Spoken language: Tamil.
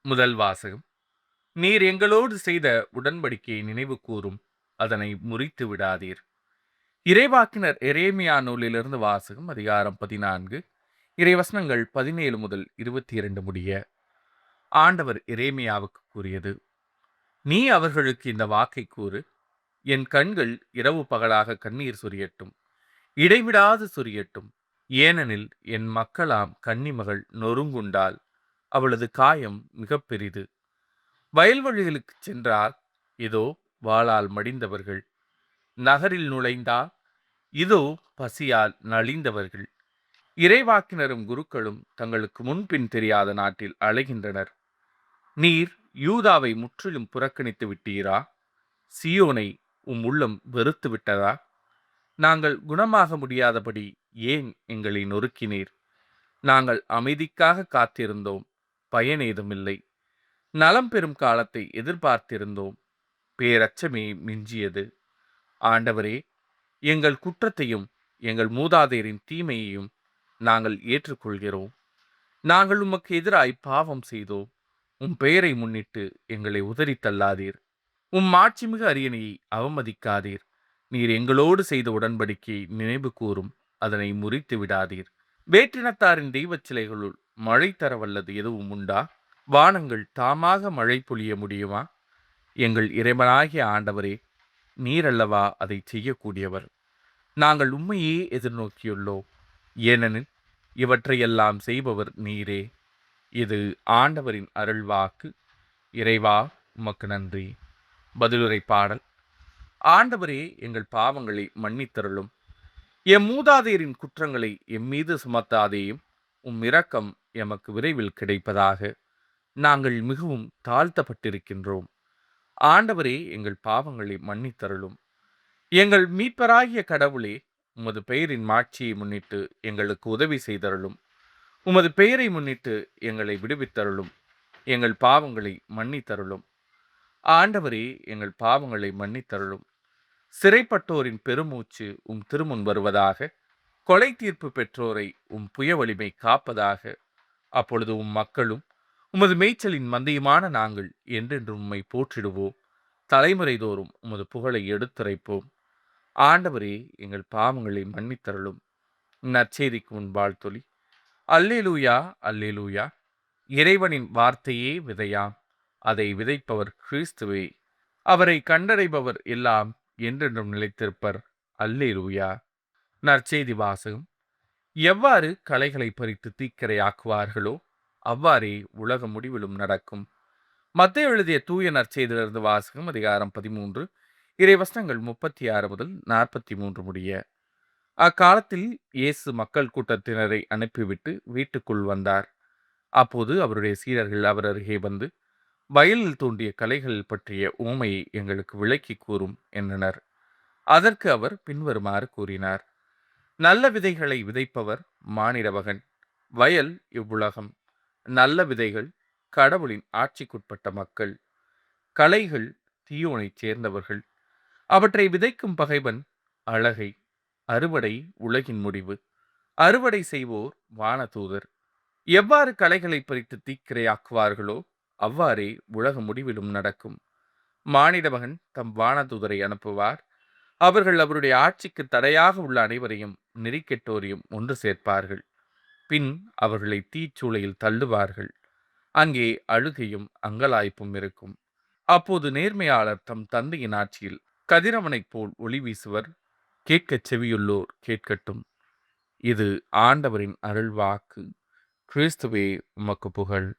முதல் வாசகம். நீர் எங்களோடு செய்த உடன்படிக்கையை நினைவு கூரும், அதனை முறித்து விடாதீர். இறைவாக்கினர் எரேமியா நூலிலிருந்து வாசகம். அதிகாரம் 14, இறைவசனங்கள் 17 முதல் 22 முடிய. ஆண்டவர் எரேமியாவுக்கு கூறியது: நீ அவர்களுக்கு இந்த வாக்கை கூறு. என் கண்கள் இரவு பகலாக கண்ணீர் சொரியட்டும், இடைவிடாது சொரியட்டும். ஏனெனில் என் மக்களாம் கன்னிமகள் நொறுங்குண்டால், அவளது காயம் மிக பெரிது. வயல்வெளிகளுக்குச் சென்றால், இதோ வாளால் மடிந்தவர்கள். நகரில் நுழைந்தால், இதோ பசியால் நலிந்தவர்கள். இறைவாக்கினரும் குருக்களும் தங்களுக்கு முன்பின் தெரியாத நாட்டில் அலைகின்றனர். நீர் யூதாவை முற்றிலும் புறக்கணித்து விட்டீரா? சியோனை உள்ளம் வெறுத்து விட்டதா? நாங்கள் குணமாக முடியாதபடி ஏன் எங்களை நொறுக்கினீர்? நாங்கள் அமைதிக்காக காத்திருந்தோம், பயனேதுமில்லை. நலம் பெறும் காலத்தை எதிர்பார்த்திருந்தோம், பேரச்சமே மிஞ்சியது. ஆண்டவரே, எங்கள் குற்றத்தையும் எங்கள் மூதாதையரின் தீமையையும் நாங்கள் ஏற்றுக்கொள்கிறோம். நாங்கள் உமக்கு எதிராய் பாவம் செய்தோம். பெயரை முன்னிட்டு எங்களை உதறி தள்ளாதீர். மாட்சிமிகு அரியணையை அவமதிக்காதீர். நீர் எங்களோடு செய்த உடன்படிக்கையை நினைவு கூறும், அதனை முறித்து விடாதீர். வேற்றினத்தாரின் தெய்வச் சிலைகளுள் மழை தர வல்லது எதுவும் உண்டா? வானங்கள் தாமாக மழை பொழிய முடியுமா? எங்கள் இறைவனாகிய ஆண்டவரே, நீரல்லவா அதை செய்யக்கூடியவர். நாங்கள் உம்மையே எதிர்நோக்கியுள்ளோம், ஏனெனில் இவற்றையெல்லாம் செய்பவர் நீரே. இது ஆண்டவரின் அருள்வாக்கு. இறைவா, உமக்கு நன்றி. பதிலுரை பாடல். ஆண்டவரே, எங்கள் பாவங்களை மன்னித்தருளும். எம் மூதாதையரின் குற்றங்களை எம்மீது சுமத்தாதேயும். இரக்கம் எமக்கு விரைவில் கிடைப்பதாக. நாங்கள் மிகவும் தாழ்த்தப்பட்டிருக்கின்றோம். ஆண்டவரே, எங்கள் பாவங்களை மன்னித்தருளும். எங்கள் மீட்பராகிய கடவுளே, உமது பெயரின் மாட்சியை முன்னிட்டு எங்களுக்கு உதவி செய்தருளும். உமது பெயரை முன்னிட்டு எங்களை விடுவித்தருளும். எங்கள் பாவங்களை மன்னித்தருளும். ஆண்டவரே, எங்கள் பாவங்களை மன்னித்தருளும். சிறைப்பட்டோரின் பெருமூச்சு திருமுன் வருவதாக. கொலை தீர்ப்பு பெற்றோரை புய வலிமை காப்பதாக. அப்பொழுது மக்களும் உமது மேய்ச்சலின் மந்தையுமான நாங்கள் என்றென்று உம்மை போற்றிடுவோம். தலைமுறை தோறும் உமது புகழை எடுத்துரைப்போம். ஆண்டவரே, எங்கள் பாவங்களை மன்னித்தருளும். நற்செய்திக்கு வாழ்த்தொலி. அல்லேலூயா, அல்லேலூயா. இறைவனின் வார்த்தையே விதையாம், அதை விதைப்பவர் கிறிஸ்துவே. அவரை கண்டடைபவர் எல்லாம் என்றென்றும் நிலைத்திருப்பர். அல்லேலூயா. நற்செய்தி வாசகம். எவ்வாறு களைகளை பறித்து தீக்கிரையாக்குவார்களோ அவ்வாறே உலக முடிவிலும் நடக்கும். மத்தேயு எழுதிய தூய நற்செய்தியிலிருந்து வாசகம். அதிகாரம் 13, இறைவசனங்கள் 36 முதல் 43 முடிய. அக்காலத்தில் இயேசு மக்கள் கூட்டத்தினரை அனுப்பிவிட்டு வீட்டுக்குள் வந்தார். அப்போது அவருடைய சீடர்கள் அவர் அருகே வந்து, வயலில் தோன்றிய களைகள் பற்றிய உவமையை எங்களுக்கு விளக்கி கூறும் என்றனர். அதற்கு அவர் பின்வருமாறு கூறினார்: நல்ல விதைகளை விதைப்பவர் மானிடமகன். வயல் இவ்வுலகம். நல்ல விதைகள் கடவுளின் ஆட்சிக்குட்பட்ட மக்கள். களைகள் தீயோனைச் சேர்ந்தவர்கள். அவற்றை விதைக்கும் பகைவன் அழகை. அறுவடை உலகின் முடிவு. அறுவடை செய்வோர் வானதூதர். எவ்வாறு களைகளை பறித்து தீக்கிரையாக்குவார்களோ அவ்வாறே உலக முடிவிலும் நடக்கும். மானிடமகன் தம் வானதூதரை அனுப்புவார். அவர்கள் அவருடைய ஆட்சிக்கு தடையாக உள்ள அனைவரையும் நெறிக்கெட்டோரையும் ஒன்று சேர்ப்பார்கள். பின் அவர்களை தீச்சூளையில் தள்ளுவார்கள். அங்கே அழுகையும் அங்கலாய்ப்பும் இருக்கும். அப்போது நேர்மையாளர் தம் தந்தையின் ஆட்சியில் கதிரவனைப் போல் ஒளி வீசுவர். கேட்கச் செவியுள்ளோர் கேட்கட்டும். இது ஆண்டவரின் அருள்வாக்கு. கிறிஸ்துவே, உமக்கு புகழ்.